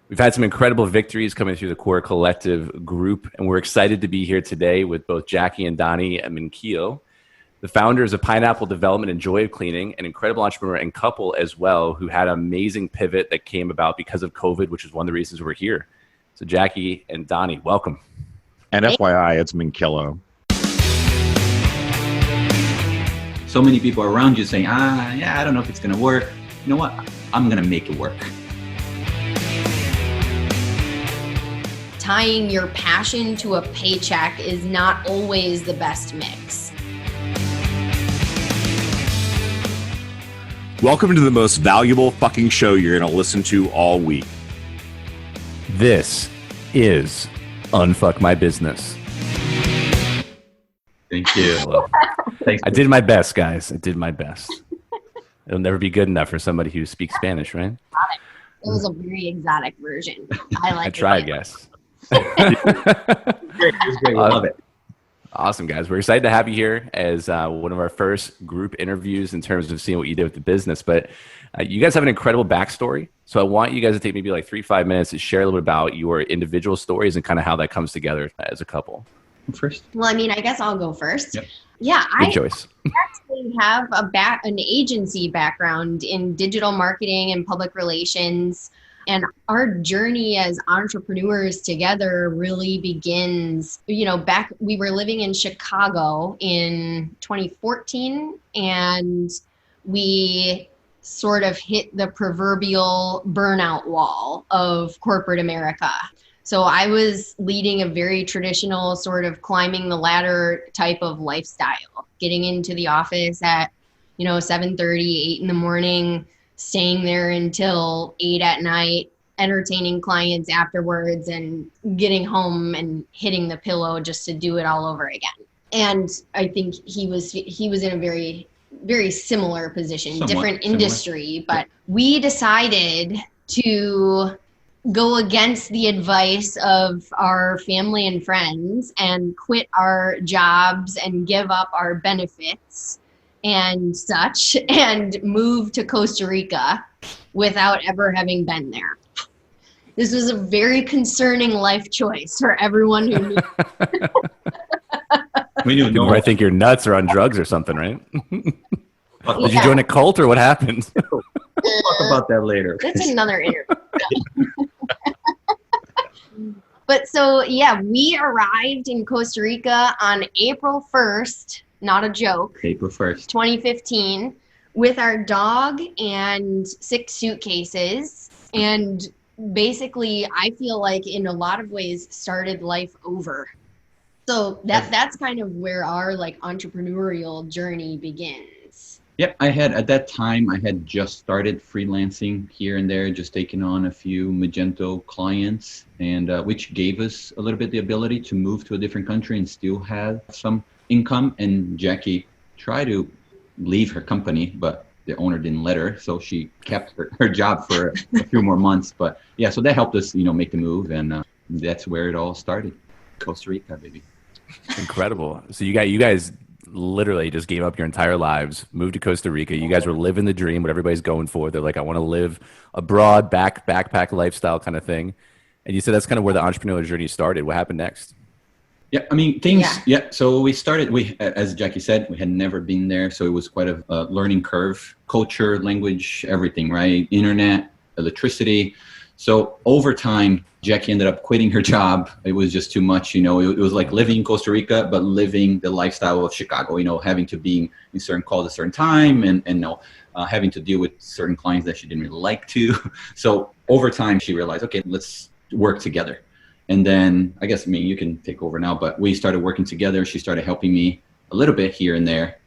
We've had some incredible victories coming through the Core Collective group, and we're excited to be here today with both Jackie and Donny at Minchillo, the founders of Pineapple Development and Joy of Cleaning, an incredible entrepreneur and couple as well, who had an amazing pivot that came about because of COVID, which is one of the reasons we're here. So Jackie and Donny, welcome. And FYI, it's Minchillo. So many people around you saying, I don't know if it's going to work. You know what? I'm going to make it work. Tying your passion to a paycheck is not always the best mix. Welcome to the most valuable fucking show you're going to listen to all week. This is Unfuck My Business. Thank you. Thanks. I did my best, guys. I did my best. It'll never be good enough for somebody who speaks Spanish, right? It was a very exotic version. I tried, guys. It was great. We love it. Awesome, guys. We're excited to have you here as one of our first group interviews in terms of seeing what you did with the business. But you guys have an incredible backstory. So I want you guys to take maybe like 3-5 minutes to share a little bit about your individual stories and kind of how that comes together as a couple. First? Well, I mean, I guess I'll go first. Yep. Yeah, Good choice. actually have an agency background in digital marketing and public relations. And our journey as entrepreneurs together really begins, back, we were living in Chicago in 2014, and we sort of hit the proverbial burnout wall of corporate America. So I was leading a very traditional sort of climbing the ladder type of lifestyle, getting into the office at, 7:30, 8 in the morning, staying there until 8 at night, entertaining clients afterwards, and getting home and hitting the pillow just to do it all over again. And I think he was in a very, very similar position, Somewhat different similar. industry, but we decided to go against the advice of our family and friends and quit our jobs and give up our benefits and such and move to Costa Rica without ever having been there. This was a very concerning life choice for everyone who knew. We knew People might think you're nuts or on drugs or something, right? Did you join a cult or what happened? We'll talk about that later. That's another interview. But so, yeah, we arrived in Costa Rica on April 1st, not a joke, April 1st. 2015, with our dog and 6 suitcases. And basically, I feel like in a lot of ways started life over. So that's kind of where our entrepreneurial journey begins. Yep, at that time, I had just started freelancing here and there, just taking on a few Magento clients, and which gave us a little bit the ability to move to a different country and still have some income. And Jackie tried to leave her company, but the owner didn't let her, so she kept her job for a few more months. But yeah, so that helped us, make the move, and that's where it all started. Costa Rica, baby. Incredible. So you guys literally just gave up your entire lives, moved to Costa Rica. You guys were living the dream, what everybody's going for. They're like, I want to live abroad, backpack lifestyle kind of thing. And you said that's kind of where the entrepreneurial journey started. What happened next? Yeah, I mean, so we started, as Jackie said, we had never been there. So it was quite a learning curve, culture, language, everything, right? Internet, electricity. So over time, Jackie ended up quitting her job. It was just too much, it was like living in Costa Rica, but living the lifestyle of Chicago, having to be in certain calls at a certain time and having to deal with certain clients that she didn't really like to. So over time, she realized, okay, let's work together. And then I guess, you can take over now, but we started working together. She started helping me a little bit here and there.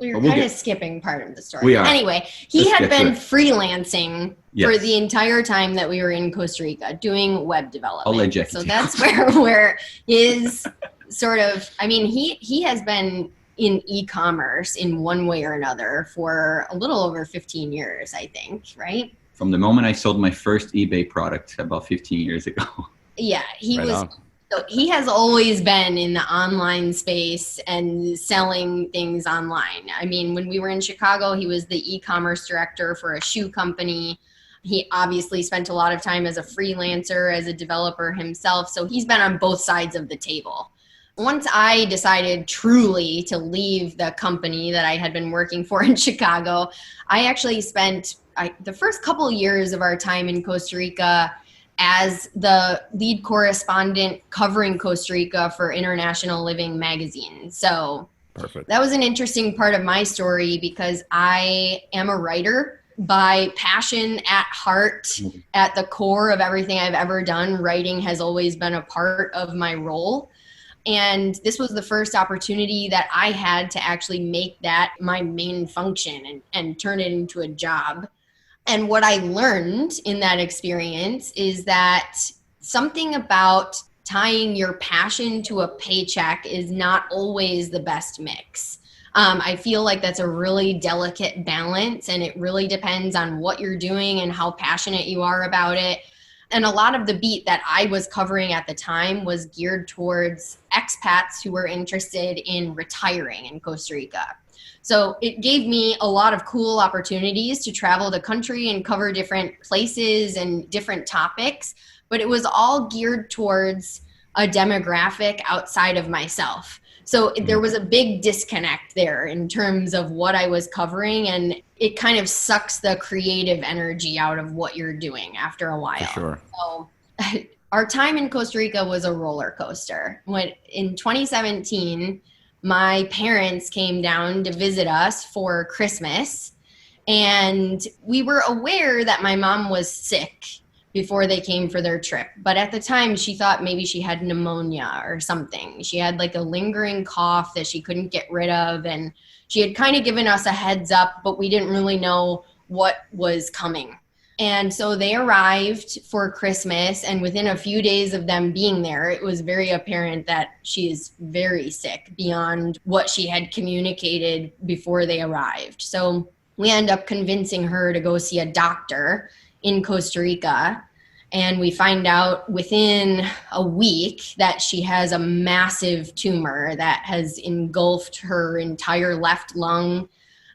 We're kind of skipping part of the story. We are. Anyway, he had been freelancing for the entire time that we were in Costa Rica doing web development. I'll let Jackie so that's where his sort of, he has been in e-commerce in one way or another for a little over 15 years, I think, right? From the moment I sold my first eBay product about 15 years ago. Yeah, Right. So he has always been in the online space and selling things online. When we were in Chicago, he was the e-commerce director for a shoe company. He obviously spent a lot of time as a freelancer, as a developer himself. So he's been on both sides of the table. Once I decided truly to leave the company that I had been working for in Chicago, I actually spent the first couple of years of our time in Costa Rica as the lead correspondent covering Costa Rica for International Living magazine. So Perfect. That was an interesting part of my story because I am a writer by passion, at heart, at the core of everything I've ever done. Writing has always been a part of my role. And this was the first opportunity that I had to actually make that my main function and turn it into a job. And what I learned in that experience is that something about tying your passion to a paycheck is not always the best mix. I feel like that's a really delicate balance, and it really depends on what you're doing and how passionate you are about it. And a lot of the beat that I was covering at the time was geared towards expats who were interested in retiring in Costa Rica. So it gave me a lot of cool opportunities to travel the country and cover different places and different topics, but it was all geared towards a demographic outside of myself. So there was a big disconnect there in terms of what I was covering, and it kind of sucks the creative energy out of what you're doing after a while. For sure. So our time in Costa Rica was a roller coaster. When in 2017, my parents came down to visit us for Christmas, and we were aware that my mom was sick before they came for their trip. But at the time, she thought maybe she had pneumonia or something. She had like a lingering cough that she couldn't get rid of. And she had kind of given us a heads up, but we didn't really know what was coming. And so they arrived for Christmas, and within a few days of them being there, it was very apparent that she is very sick beyond what she had communicated before they arrived. So we end up convincing her to go see a doctor in Costa Rica, and we find out within a week that she has a massive tumor that has engulfed her entire left lung.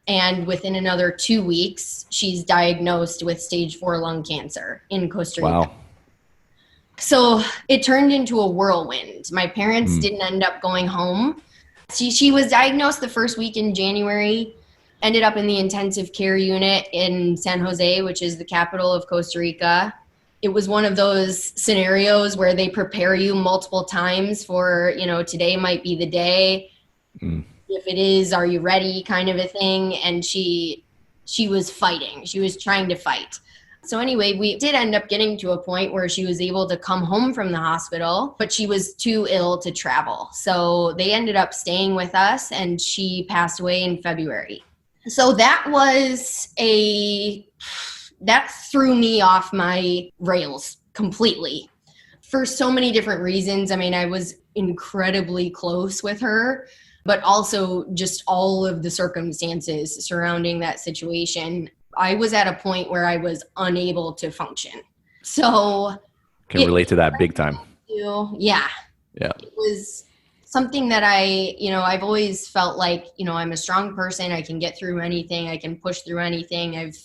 And within another 2 weeks, she's diagnosed with stage 4 lung cancer in Costa Rica. Wow. So it turned into a whirlwind. My parents didn't end up going home. She was diagnosed the first week in January, ended up in the intensive care unit in San Jose, which is the capital of Costa Rica. It was one of those scenarios where they prepare you multiple times for, today might be the day. If it is, are you ready, kind of a thing. And she was fighting. She was trying to fight. So anyway, we did end up getting to a point where she was able to come home from the hospital, but she was too ill to travel. So they ended up staying with us, and she passed away in February. So that threw me off my rails completely for so many different reasons. I mean, I was incredibly close with her, but also just all of the circumstances surrounding that situation. I was at a point where I was unable to function. So can relate to that big time. Yeah. It was something that I've always felt like, I'm a strong person. I can get through anything. I can push through anything. I've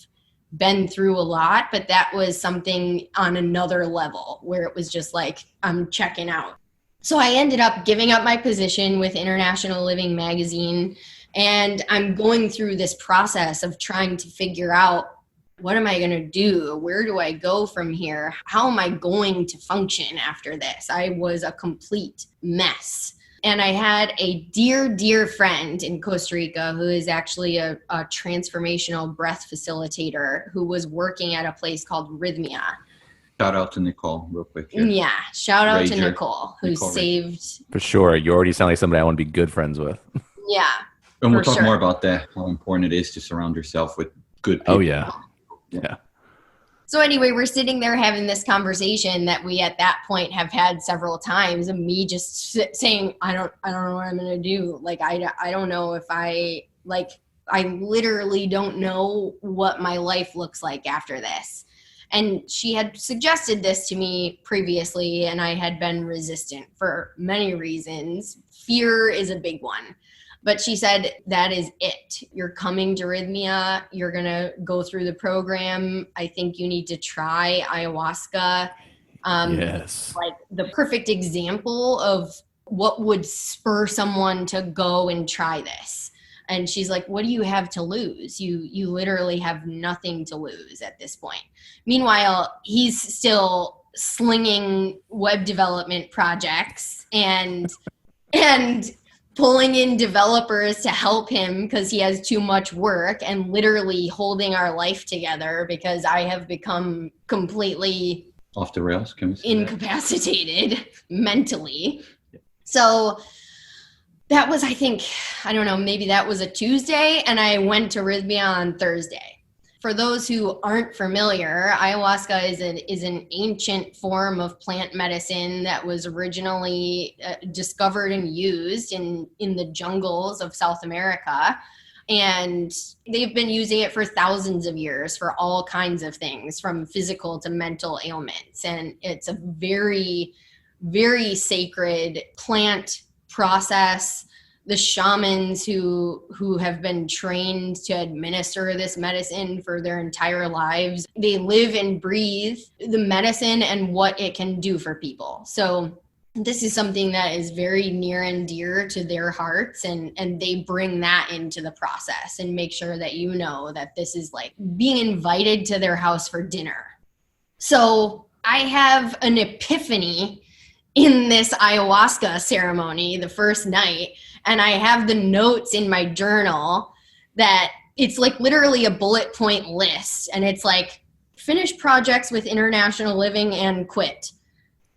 been through a lot, but that was something on another level where it was just like, I'm checking out. So I ended up giving up my position with International Living magazine, and I'm going through this process of trying to figure out, what am I going to do? Where do I go from here? How am I going to function after this? I was a complete mess. And I had a dear, dear friend in Costa Rica who is actually a transformational breath facilitator who was working at a place called Rhythmia. Shout out to Nicole real quick here. Yeah, shout out to Nicole who saved. For sure. You already sound like somebody I want to be good friends with. Yeah. And we'll talk more about that, how important it is to surround yourself with good people. Oh, yeah. Yeah. So anyway, we're sitting there having this conversation that we at that point have had several times, and me just saying, I don't know what I'm going to do. Like, I don't know if I literally don't know what my life looks like after this. And she had suggested this to me previously, and I had been resistant for many reasons. Fear is a big one. But she said, that is it. You're coming to Rhythmia. You're going to go through the program. I think you need to try ayahuasca. Yes. Like the perfect example of what would spur someone to go and try this. And she's like, what do you have to lose? You literally have nothing to lose at this point. Meanwhile, he's still slinging web development projects and pulling in developers to help him because he has too much work, and literally holding our life together because I have become completely off the rails, incapacitated mentally. So that was, I think, I don't know, maybe that was a Tuesday, and I went to Rhythmia on Thursday. For those who aren't familiar, ayahuasca is an ancient form of plant medicine that was originally discovered and used in the jungles of South America. And they've been using it for thousands of years for all kinds of things, from physical to mental ailments. And it's a very, very sacred plant process. The shamans who have been trained to administer this medicine for their entire lives, they live and breathe the medicine and what it can do for people. So this is something that is very near and dear to their hearts, and they bring that into the process and make sure that you know that this is like being invited to their house for dinner. So I have an epiphany in this ayahuasca ceremony the first night, and I have the notes in my journal that it's like literally a bullet point list, and it's like, finish projects with International Living and quit.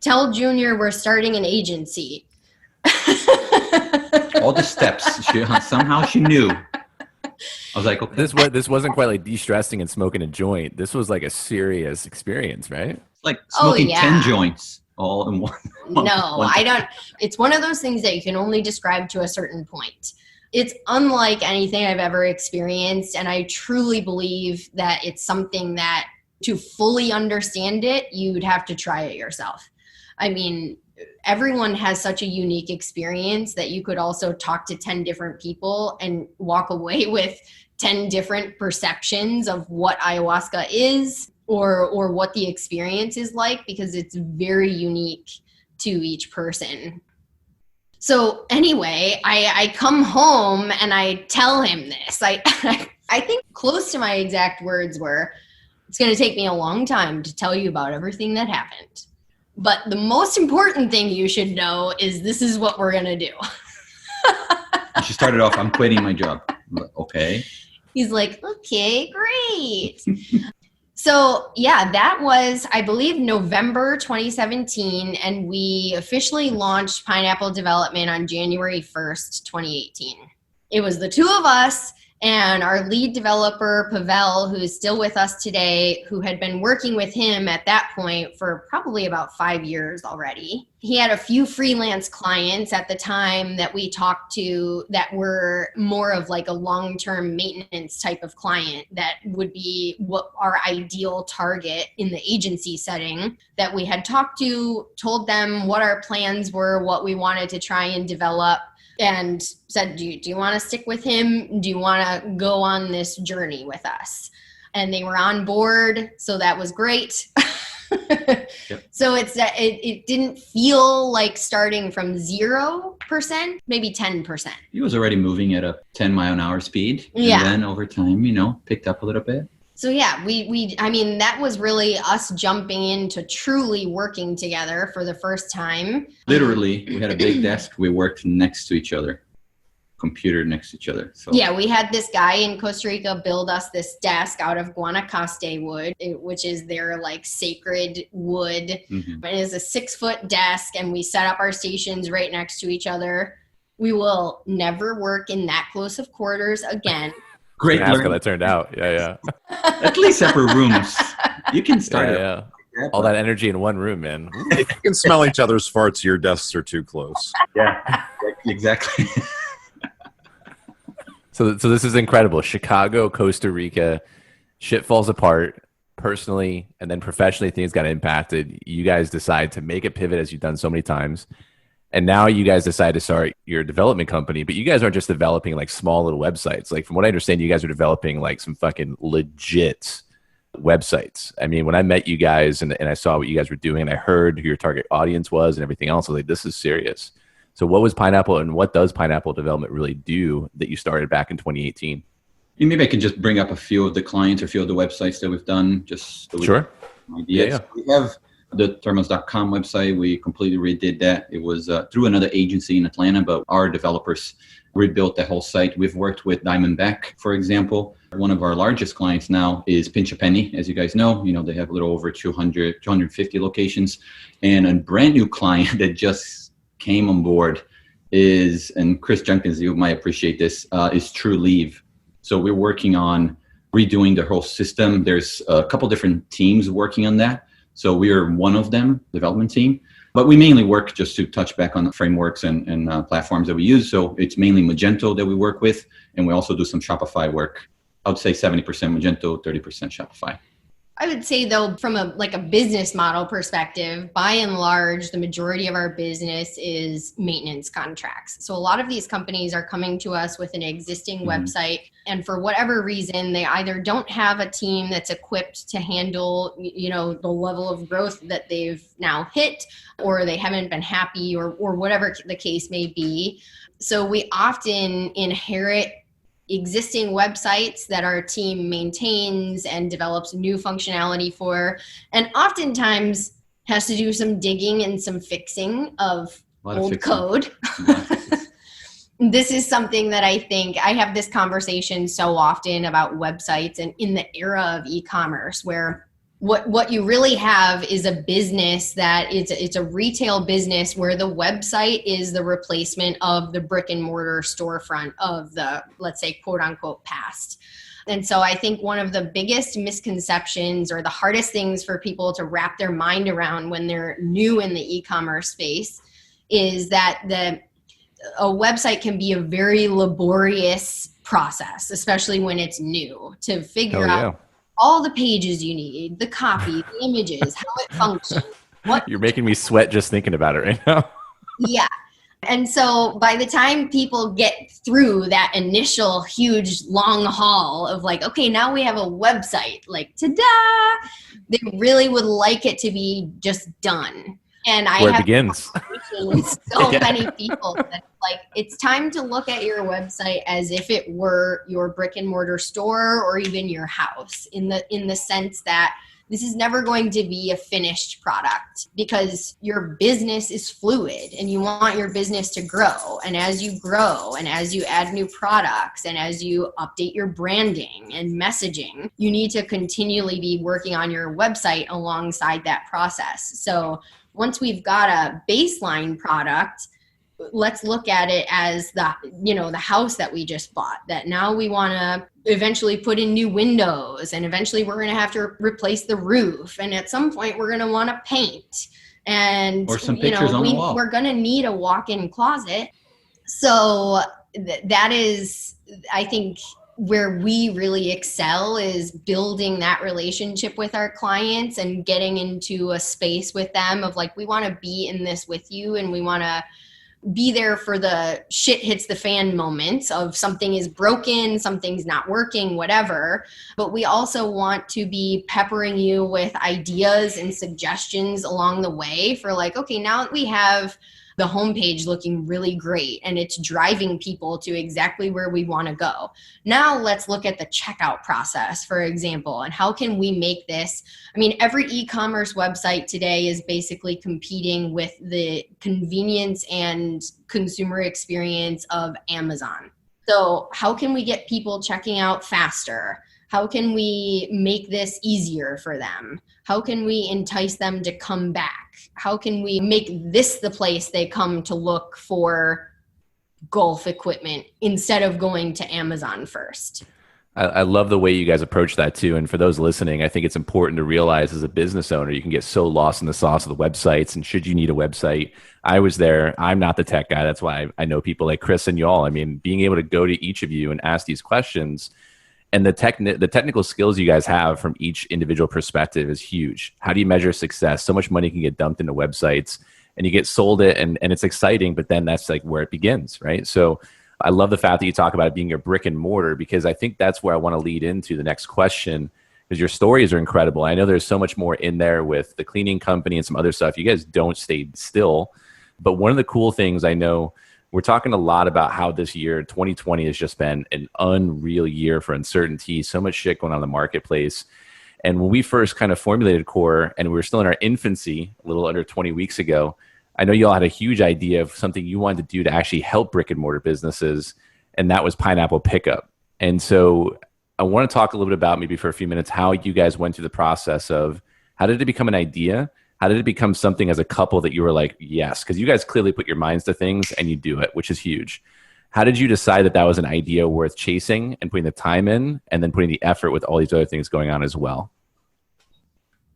Tell Junior we're starting an agency. All the steps. Somehow she knew. I was like, okay. This wasn't quite like de-stressing and smoking a joint. This was like a serious experience, right? Like smoking 10 joints all in one. I don't. It's one of those things that you can only describe to a certain point. It's unlike anything I've ever experienced, and I truly believe that it's something that to fully understand it, you'd have to try it yourself. I mean, everyone has such a unique experience that you could also talk to 10 different people and walk away with 10 different perceptions of what ayahuasca is or what the experience is like, because it's very unique to each person. So anyway, I come home and I tell him this. I think close to my exact words were, it's going to take me a long time to tell you about everything that happened. But the most important thing you should know is this is what we're going to do. She started off, I'm quitting my job. I'm like, okay. He's like, okay, great. So yeah, that was, I believe, November 2017. And we officially launched Pineapple Development on January 1st, 2018. It was the two of us and our lead developer, Pavel, who is still with us today, who had been working with him at that point for probably about 5 years already. He had a few freelance clients at the time that we talked to that were more of like a long-term maintenance type of client that would be what our ideal target in the agency setting that we had talked to, told them what our plans were, what we wanted to try and develop, and said, do you want to stick with him? Do you want to go on this journey with us? And they were on board, so that was great. Yep. So it didn't feel like starting from 0%, maybe 10%. He was already moving at a 10-mile-an-hour speed. Yeah. And then over time, picked up a little bit. So yeah, I mean, that was really us jumping into truly working together for the first time. Literally, we had a big desk. We worked next to each other, computer next to each other. So yeah, we had this guy in Costa Rica build us this desk out of Guanacaste wood, which is their like sacred wood. Mm-hmm. It is a 6-foot desk, and we set up our stations right next to each other. We will never work in that close of quarters again. Great. Ask how that turned out. Yeah. At least separate rooms. You can start it. Yeah. All that energy in one room, man. You can smell each other's farts. Your desks are too close. Yeah, exactly. So this is incredible. Chicago, Costa Rica, shit falls apart personally, and then professionally things got impacted. You guys decide to make a pivot, as you've done so many times, And now you guys decide to start your development company, but you guys aren't just developing like small little websites. Like from what I understand, you guys are developing like some fucking legit websites. I mean, when I met you guys and I saw what you guys were doing and I heard who your target audience was and everything else, I was like, this is serious. So what was Pineapple and what does Pineapple Development really do that you started back in 2018? Maybe I can just bring up a few of the clients or a few of the websites that we've done. Just so sure. Ideas. Yeah. We have the thermos.com website. We completely redid that. It was through another agency in Atlanta, but our developers rebuilt the whole site. We've worked with Diamondback, for example. One of our largest clients now is Pinch a Penny. As you guys know, they have a little over 250 locations. And a brand new client that just came on board is, and Chris Jenkins, you might appreciate this, is True Leave. So we're working on redoing the whole system. There's a couple different teams working on that. So we are one of them, development team. But we mainly work, just to touch back on the frameworks and platforms that we use. So it's mainly Magento that we work with. And we also do some Shopify work. I would say 70% Magento, 30% Shopify. I would say though, from a business model perspective, by and large, the majority of our business is maintenance contracts. So a lot of these companies are coming to us with an existing website, and for whatever reason, they either don't have a team that's equipped to handle, the level of growth that they've now hit, or they haven't been happy, or whatever the case may be. So we often inherit existing websites that our team maintains and develops new functionality for, and oftentimes has to do some digging and some fixing of old code. This is something that I think I have this conversation so often about websites, and in the era of e-commerce, where what you really have is a business that it's a retail business where the website is the replacement of the brick and mortar storefront of the, let's say, quote unquote, past. And so I think one of the biggest misconceptions, or the hardest things for people to wrap their mind around when they're new in the e-commerce space, is that a website can be a very laborious process, especially when it's new, to figure out all the pages you need, the copy, the images, how it functions. You're making me sweat just thinking about it right now. Yeah. And so by the time people get through that initial huge long haul of like, okay, now we have a website, like, ta-da, they really would like it to be just done. And I have begins with so many people that like, it's time to look at your website as if it were your brick and mortar store or even your house, in the sense that this is never going to be a finished product, because your business is fluid and you want your business to grow. And as you grow and as you add new products and as you update your branding and messaging, you need to continually be working on your website alongside that process. So once we've got a baseline product, let's look at it as the house that we just bought, that now we want to eventually put in new windows, and eventually we're going to have to replace the roof. And at some point we're going to want to paint, and or some pictures on the wall. We're going to need a walk-in closet. So that is, I think, where we really excel, is building that relationship with our clients and getting into a space with them of like, we want to be in this with you, and we want to be there for the shit hits the fan moments of something is broken, something's not working, whatever. But we also want to be peppering you with ideas and suggestions along the way for like, okay, now that we have the homepage looking really great and it's driving people to exactly where we want to go, now let's look at the checkout process, for example, and how can we make this? I mean, every e-commerce website today is basically competing with the convenience and consumer experience of Amazon. So how can we get people checking out faster? How can we make this easier for them? How can we entice them to come back? How can we make this the place they come to look for golf equipment instead of going to Amazon first? I love the way you guys approach that too. And for those listening, I think it's important to realize as a business owner, you can get so lost in the sauce of the websites. And should you need a website, I was there. I'm not the tech guy. That's why I know people like Chris and y'all. I mean, being able to go to each of you and ask these questions, and the technical skills you guys have from each individual perspective is huge. How do you measure success? So much money can get dumped into websites. and you get sold it, and it's exciting, but then that's like where it begins, right? So I love the fact that you talk about it being your brick and mortar, because I think that's where I want to lead into the next question, because your stories are incredible. I know there's so much more in there with the cleaning company and some other stuff. You guys don't stay still. But one of the cool things, I know we're talking a lot about how this year, 2020, has just been an unreal year for uncertainty, so much shit going on in the marketplace. And when we first kind of formulated Core, and we were still in our infancy, a little under 20 weeks ago, I know you all had a huge idea of something you wanted to do to actually help brick and mortar businesses, and that was pineapple pickup. And so I want to talk a little bit about, maybe for a few minutes, how you guys went through the process of how did it become an idea? How did it become something as a couple that you were like, yes? Because you guys clearly put your minds to things and you do it, which is huge. How did you decide that that was an idea worth chasing and putting the time in, and then putting the effort with all these other things going on as well?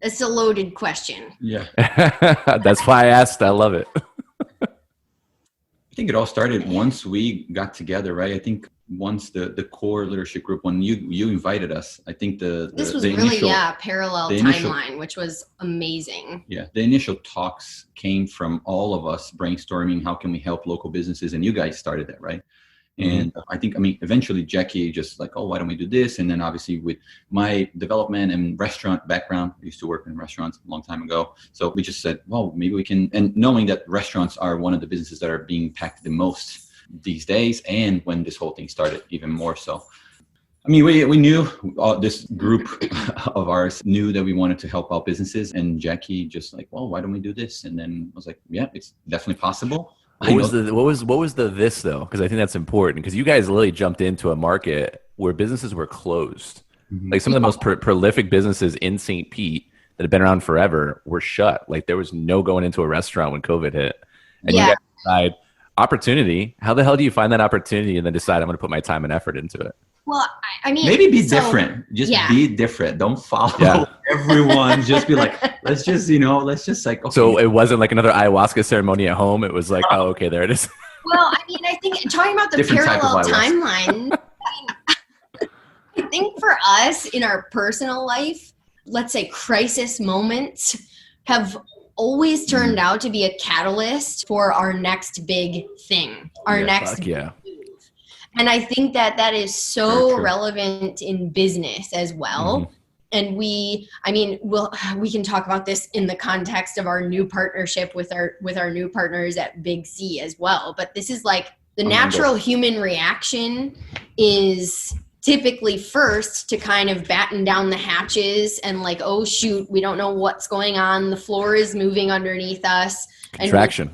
It's a loaded question. Yeah. That's why I asked. I love it. I think it all started once we got together, right? I think once the core leadership group, when you invited us, I think this was really parallel timeline, which was amazing. Yeah, the initial talks came from all of us brainstorming how can we help local businesses, and you guys started that, right? And I think, eventually Jackie just like, oh, why don't we do this? And then obviously with my development and restaurant background, I used to work in restaurants a long time ago. So we just said, well, maybe we can, and knowing that restaurants are one of the businesses that are being impacted the most these days, and when this whole thing started, even more so. We knew this group of ours knew that we wanted to help out businesses, and Jackie just like, well, why don't we do this? And then I was like, yeah, it's definitely possible. What was the this though? Because I think that's important, because you guys literally jumped into a market where businesses were closed. Mm-hmm. Like some of the most prolific businesses in St. Pete that have been around forever were shut. Like there was no going into a restaurant when COVID hit. And you guys decide, opportunity. How the hell do you find that opportunity and then decide I'm going to put my time and effort into it? Well, maybe be different. Just be different. Don't follow everyone. Just be like, let's just like. Okay. So it wasn't like another ayahuasca ceremony at home. It was like, oh, okay, there it is. Well, I think talking about the different parallel timeline, I think for us in our personal life, let's say crisis moments have always turned out to be a catalyst for our next big thing, our next big move. And I think that is so relevant in business as well. Mm-hmm. And we can talk about this in the context of our new partnership with our new partners at Big C as well. But this is like the natural human reaction is typically first to kind of batten down the hatches and like, oh shoot, we don't know what's going on. The floor is moving underneath us. Contraction,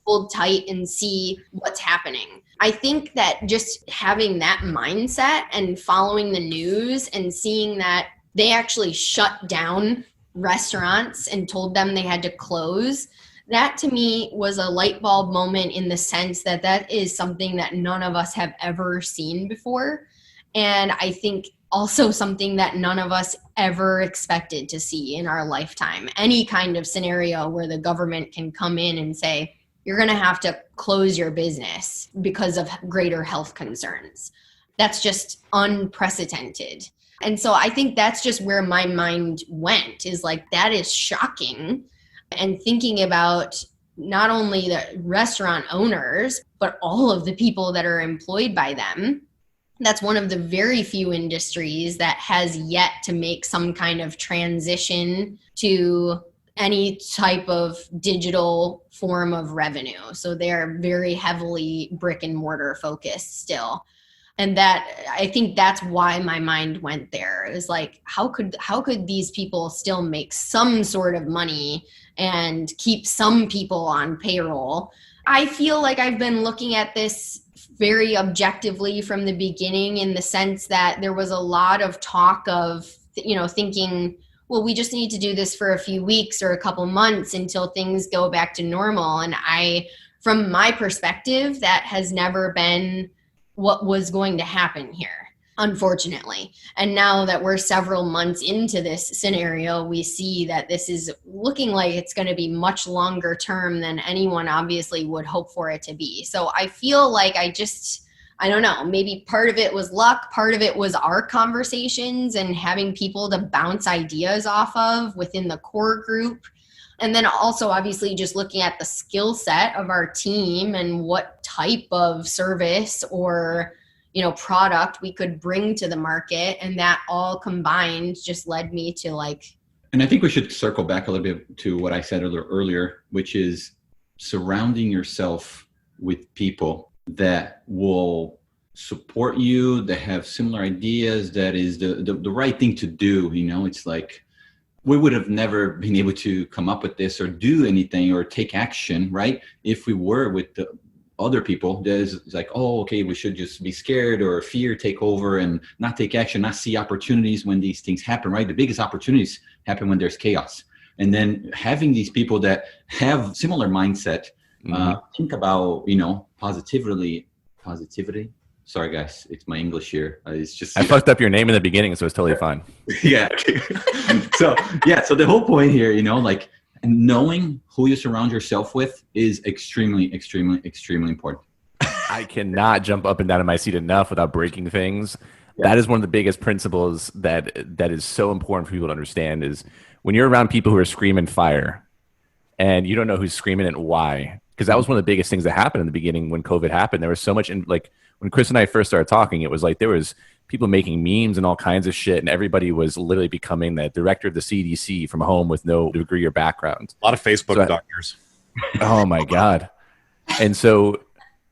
hold tight and see what's happening. I think that just having that mindset and following the news and seeing that they actually shut down restaurants and told them they had to close, that to me was a light bulb moment in the sense that that is something that none of us have ever seen before. And I think also something that none of us ever expected to see in our lifetime. Any kind of scenario where the government can come in and say, you're going to have to close your business because of greater health concerns. That's just unprecedented. And so I think that's just where my mind went, is like, that is shocking. And thinking about not only the restaurant owners, but all of the people that are employed by them. That's one of the very few industries that has yet to make some kind of transition to any type of digital form of revenue. So they're very heavily brick and mortar focused still. And that, I think that's why my mind went there. It was like, how could these people still make some sort of money and keep some people on payroll? I feel like I've been looking at this very objectively from the beginning, in the sense that there was a lot of talk of, thinking, well, we just need to do this for a few weeks or a couple months until things go back to normal. And from my perspective, that has never been what was going to happen here, unfortunately. And now that we're several months into this scenario, we see that this is looking like it's going to be much longer term than anyone obviously would hope for it to be. So I feel like I don't know, maybe part of it was luck, part of it was our conversations and having people to bounce ideas off of within the core group. And then also obviously just looking at the skill set of our team and what type of service or, product we could bring to the market. And that all combined just led me to And I think we should circle back a little bit to what I said earlier, which is surrounding yourself with people that will support you, that have similar ideas, that is the right thing to do. It's like, we would have never been able to come up with this or do anything or take action, right? If we were with the other people, there's like, oh, okay, we should just be scared or fear take over and not take action, not see opportunities when these things happen, right? The biggest opportunities happen when there's chaos. And then having these people that have similar mindset, think about, positivity. Sorry, guys, it's my English here. It's just I fucked up your name in the beginning, so it's totally fine. Yeah. So the whole point here, knowing who you surround yourself with is extremely, extremely, extremely important. I cannot jump up and down in my seat enough without breaking things. Yeah. That is one of the biggest principles that is so important for people to understand is when you're around people who are screaming fire and you don't know who's screaming and why, because that was one of the biggest things that happened in the beginning when COVID happened. There was so much when Chris and I first started talking, it was like there was people making memes and all kinds of shit, and everybody was literally becoming the director of the CDC from home with no degree or background. A lot of Facebook doctors. Oh my God. And so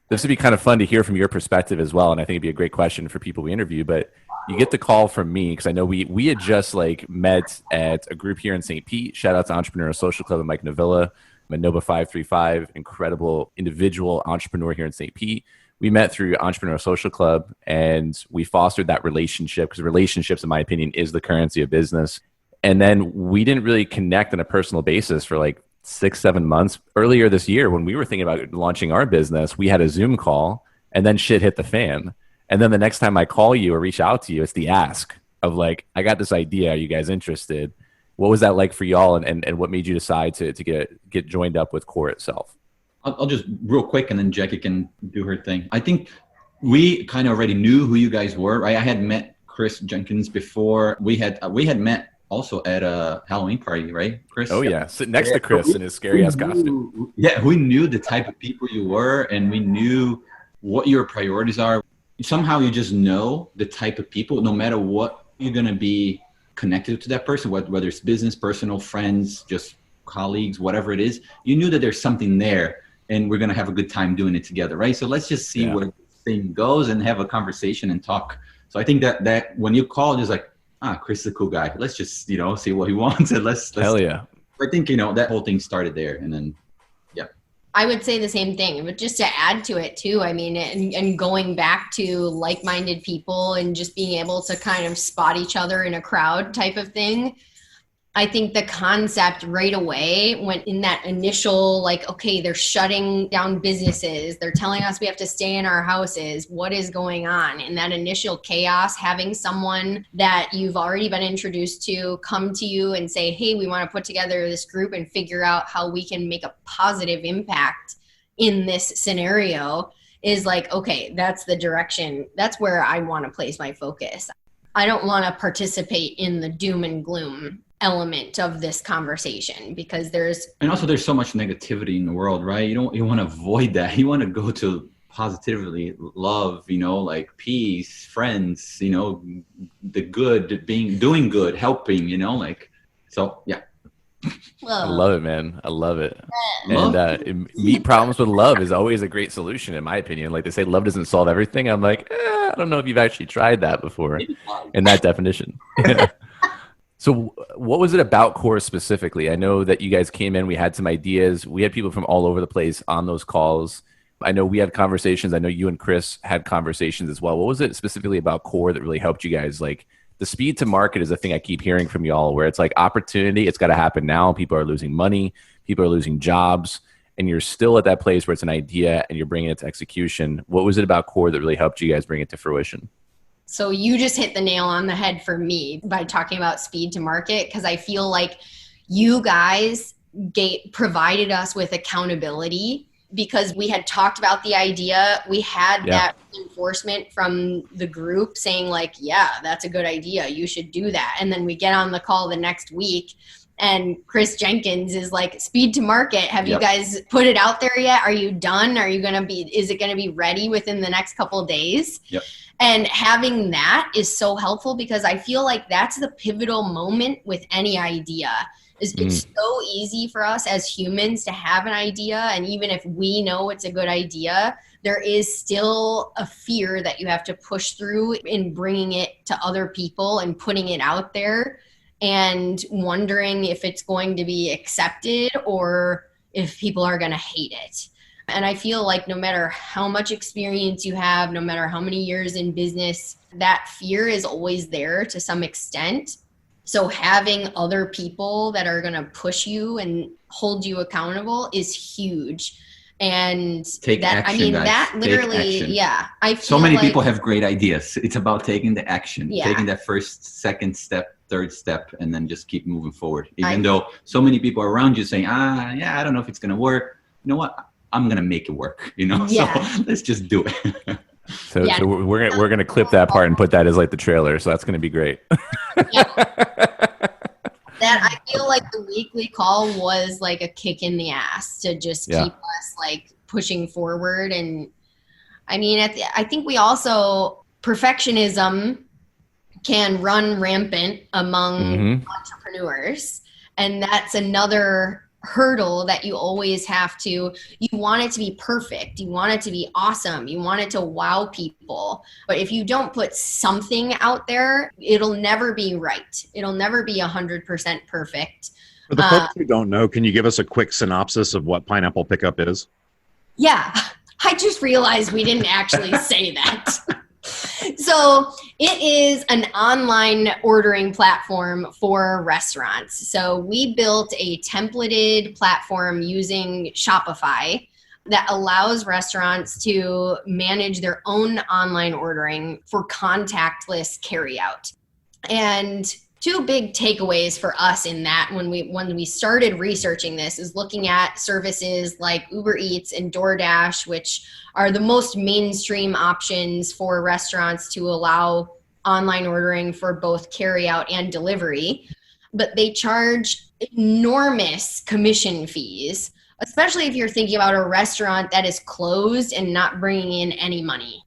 this would be kind of fun to hear from your perspective as well, and I think it'd be a great question for people we interview, but you get the call from me because I know we had just met at a group here in St. Pete. Shout out to Entrepreneurial Social Club and Mike Navilla, Nova 535, incredible individual entrepreneur here in St. Pete. We met through Entrepreneurial Social Club and we fostered that relationship because relationships, in my opinion, is the currency of business. And then we didn't really connect on a personal basis for 6-7 months. Earlier this year, when we were thinking about launching our business, we had a Zoom call and then shit hit the fan. And then the next time I call you or reach out to you, it's the ask of I got this idea. Are you guys interested? What was that like for y'all? And what made you decide to get joined up with Core itself? I'll just real quick and then Jackie can do her thing. I think we kind of already knew who you guys were, right? I had met Chris Jenkins before. We had met also at a Halloween party, right, Chris? Oh yeah, sitting next to Chris in his scary ass costume. Yeah, we knew the type of people you were and we knew what your priorities are. Somehow you just know the type of people, no matter what you're going to be connected to that person, whether it's business, personal, friends, just colleagues, whatever it is, you knew that there's something there. And we're going to have a good time doing it together, right? So let's just see where this thing goes and have a conversation and talk. So I think that when you call, it's Chris is a cool guy. Let's just, see what he wants. And let's hell yeah. I think, that whole thing started there. And then, yeah. I would say the same thing, but just to add to it too, I mean, and going back to like-minded people and just being able to kind of spot each other in a crowd type of thing. I think the concept right away went in that initial, okay, they're shutting down businesses. They're telling us we have to stay in our houses. What is going on? In that initial chaos, having someone that you've already been introduced to come to you and say, hey, we want to put together this group and figure out how we can make a positive impact in this scenario is okay, that's the direction. That's where I want to place my focus. I don't want to participate in the doom and gloom element of this conversation because there's so much negativity in the world, right? You want to avoid that. You want to go to positivity, love, peace, friends, the good, doing good, helping, so yeah. I love it, man. I love it. And meet problems with love is always a great solution, in my opinion. Like they say, love doesn't solve everything. I'm I don't know if you've actually tried that before in that definition. So what was it about Core specifically? I know that you guys came in, we had some ideas. We had people from all over the place on those calls. I know we had conversations. I know you and Chris had conversations as well. What was it specifically about Core that really helped you guys? The speed to market is a thing I keep hearing from y'all where it's opportunity. It's got to happen now. People are losing money. People are losing jobs. And you're still at that place where it's an idea and you're bringing it to execution. What was it about Core that really helped you guys bring it to fruition? So you just hit the nail on the head for me by talking about speed to market, because I feel like you guys provided us with accountability because we had talked about the idea. We had that reinforcement from the group saying yeah, that's a good idea. You should do that. And then we get on the call the next week And Chris Jenkins is like, speed to market. Have you guys put it out there yet? Are you done? Is it going to be ready within the next couple of days? Yep. And having that is so helpful because I feel like that's the pivotal moment with any idea. It's so easy for us as humans to have an idea. And even if we know it's a good idea, there is still a fear that you have to push through in bringing it to other people and putting it out there and wondering if it's going to be accepted or if people are going to hate it. And I feel like no matter how much experience you have, no matter how many years in business, that fear is always there to some extent. So having other people that are going to push you and hold you accountable is huge. And take action, guys. That literally, I feel so many people have great ideas. It's about taking the action, Yeah. taking that first, second step, third step, and then just keep moving forward. Even though so many people are around you saying, I don't know if it's going to work. You know what? I'm going to make it work, Yeah. So let's just do it. So we're gonna clip that part and put that as like the trailer. So that's gonna be great. That I feel like the weekly call was like a kick in the ass to just keep us like pushing forward. And I mean, I think we also, perfectionism can run rampant among entrepreneurs. And that's another hurdle that you always have to, you want it to be perfect. You want it to be awesome. You want it to wow people. But if you don't put something out there, it'll never be right. It'll never be 100% perfect. For the folks who don't know, can you give us a quick synopsis of what Pineapple Pickup is? Yeah, I just realized we didn't actually say that. So it is an online ordering platform for restaurants. So we built a templated platform using Shopify that allows restaurants to manage their own online ordering for contactless carryout. And two big takeaways for us in that when we started researching this is looking at services like Uber Eats and DoorDash, which are the most mainstream options for restaurants to allow online ordering for both carryout and delivery. But they charge enormous commission fees, especially if you're thinking about a restaurant that is closed and not bringing in any money.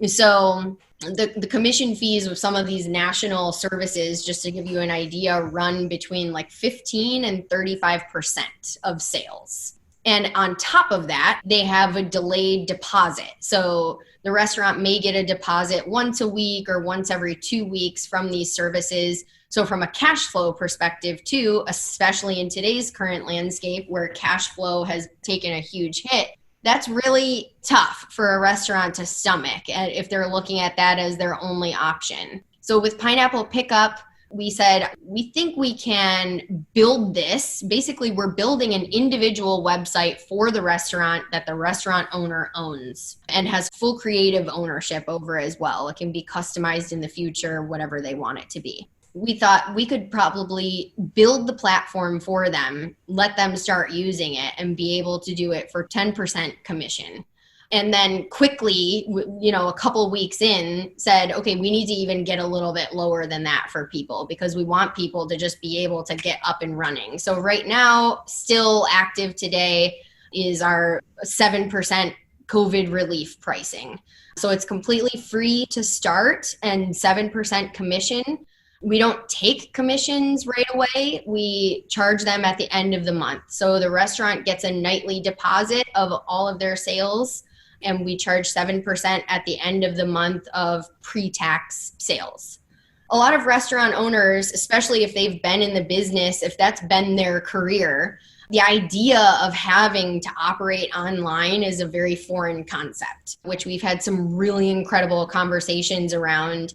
So the commission fees with some of these national services, just to give you an idea, run between like 15 and 35% of sales. And on top of that, they have a delayed deposit. So the restaurant may get a deposit once a week or once every 2 weeks from these services. So from a cash flow perspective too, especially in today's current landscape where cash flow has taken a huge hit, that's really tough for a restaurant to stomach if they're looking at that as their only option. So with Pineapple Pickup, we said, we think we can build this. Basically, we're building an individual website for the restaurant that the restaurant owner owns and has full creative ownership over as well. It can be customized in the future, whatever they want it to be. We thought we could probably build the platform for them, let them start using it and be able to do it for 10% commission. And then quickly, a couple weeks in, said, okay, we need to even get a little bit lower than that for people because we want people to just be able to get up and running. So right now, still active today is our 7% COVID relief pricing. So it's completely free to start and 7% commission. We don't take commissions right away. We charge them at the end of the month. So the restaurant gets a nightly deposit of all of their sales, and we charge 7% at the end of the month of pre-tax sales. A lot of restaurant owners, especially if they've been in the business, if that's been their career, the idea of having to operate online is a very foreign concept, which we've had some really incredible conversations around.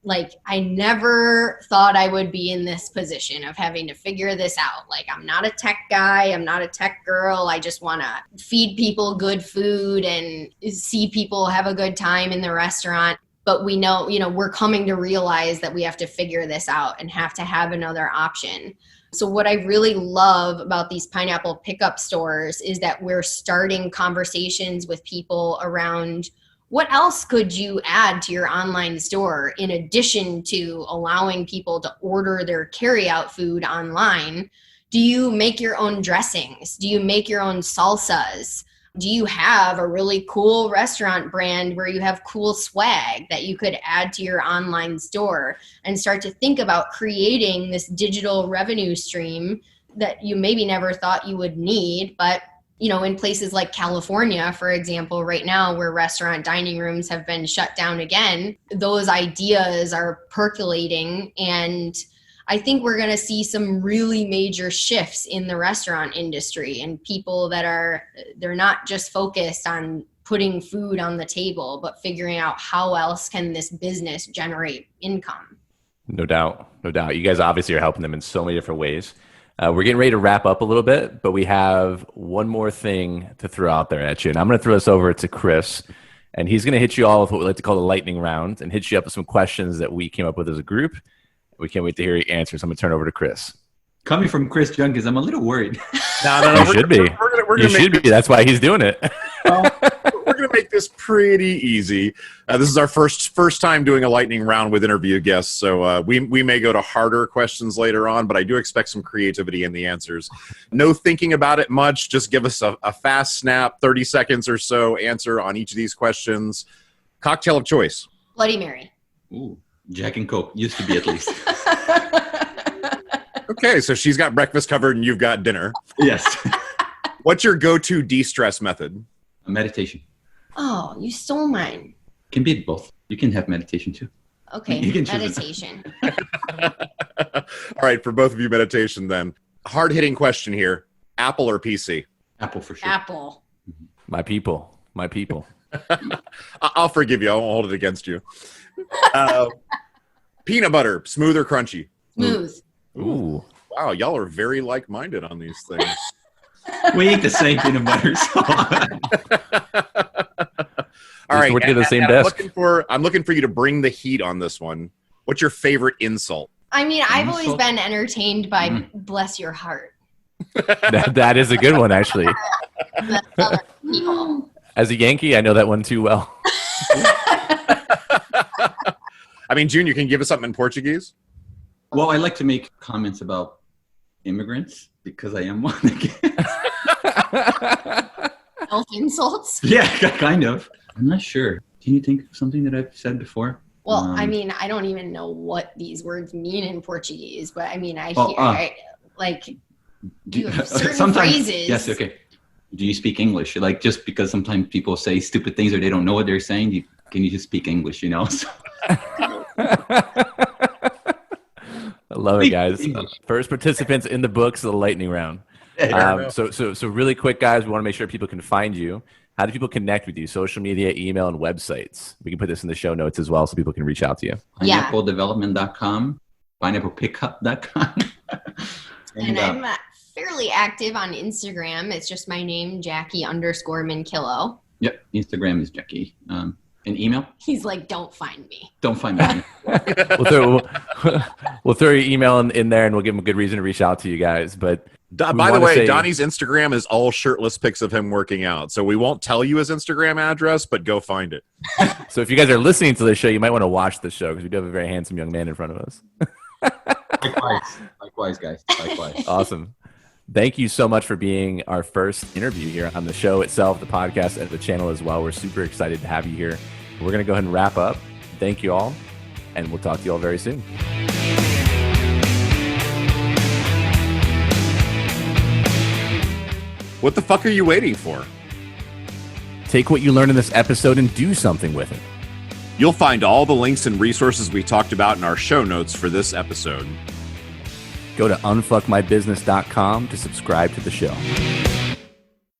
Like, I never thought I would be in this position of having to figure this out. Like, I'm not a tech guy. I'm not a tech girl. I just want to feed people good food and see people have a good time in the restaurant. But we know, we're coming to realize that we have to figure this out and have to have another option. So what I really love about these Pineapple Pickup stores is that we're starting conversations with people around what else could you add to your online store in addition to allowing people to order their carryout food online? Do you make your own dressings? Do you make your own salsas? Do you have a really cool restaurant brand where you have cool swag that you could add to your online store and start to think about creating this digital revenue stream that you maybe never thought you would need, but in places like California, for example, right now where restaurant dining rooms have been shut down again, those ideas are percolating. And I think we're going to see some really major shifts in the restaurant industry and people they're not just focused on putting food on the table, but figuring out how else can this business generate income. No doubt. You guys obviously are helping them in so many different ways. We're getting ready to wrap up a little bit, but we have one more thing to throw out there at you. And I'm going to throw this over to Chris, and he's going to hit you all with what we like to call the lightning round and hit you up with some questions that we came up with as a group. We can't wait to hear your answers. I'm going to turn over to Chris. Coming from Chris Jenkins, I'm a little worried. No. You should be. You should be. That's why he's doing it. We're going to make this pretty easy. This is our first time doing a lightning round with interview guests, so we may go to harder questions later on, but I do expect some creativity in the answers. No thinking about it much. Just give us a fast snap, 30 seconds or so answer on each of these questions. Cocktail of choice. Bloody Mary. Ooh, Jack and Coke. Used to be, at least. Okay, so she's got breakfast covered and you've got dinner. Yes. What's your go-to de-stress method? Meditation. Oh, you stole mine. Can be both. You can have meditation too. Okay, You can choose meditation. All right, for both of you, meditation then. Hard-hitting question here. Apple or PC? Apple for sure. Apple. My people. I'll forgive you. I won't hold it against you. Peanut butter, smooth or crunchy? Smooth. Ooh. Wow, y'all are very like-minded on these things. We eat the same peanut butter. All right, working at the same desk. I'm looking for you to bring the heat on this one. What's your favorite insult? I mean, I've always been entertained by bless your heart. That is a good one, actually. That's other people. As a Yankee, I know that one too well. I mean, Junior, can you give us something in Portuguese? Well, I like to make comments about immigrants because I am one again. Self insults? Yeah, kind of. I'm not sure. Can you think of something that I've said before? Well, I mean, I don't even know what these words mean in Portuguese, but I mean, you have certain phrases. Yes, okay. Do you speak English? Like, just because sometimes people say stupid things or they don't know what they're saying, can you just speak English, So. I love it, guys. First participants in the books of the lightning round. So really quick, guys, we want to make sure people can find you. How do people connect with you? Social media, email, and websites. We can put this in the show notes as well so people can reach out to you. PineappleDevelopment.com, PineapplePickup.com. and I'm fairly active on Instagram. It's just my name, Jackie_Minchillo. Yep, Instagram is Jackie. An email? He's like, don't find me. Don't find me. We'll throw your email in there, and we'll give him a good reason to reach out to you guys. But by the way, Donnie's Instagram is all shirtless pics of him working out. So we won't tell you his Instagram address, but go find it. So if you guys are listening to this show, you might want to watch the show because we do have a very handsome young man in front of us. Likewise, guys. Likewise. Awesome. Thank you so much for being our first interview here on the show itself, the podcast, and the channel as well. We're super excited to have you here. We're going to go ahead and wrap up. Thank you all, and we'll talk to you all very soon. What the fuck are you waiting for? Take what you learned in this episode and do something with it. You'll find all the links and resources we talked about in our show notes for this episode. Go to unfuckmybusiness.com to subscribe to the show.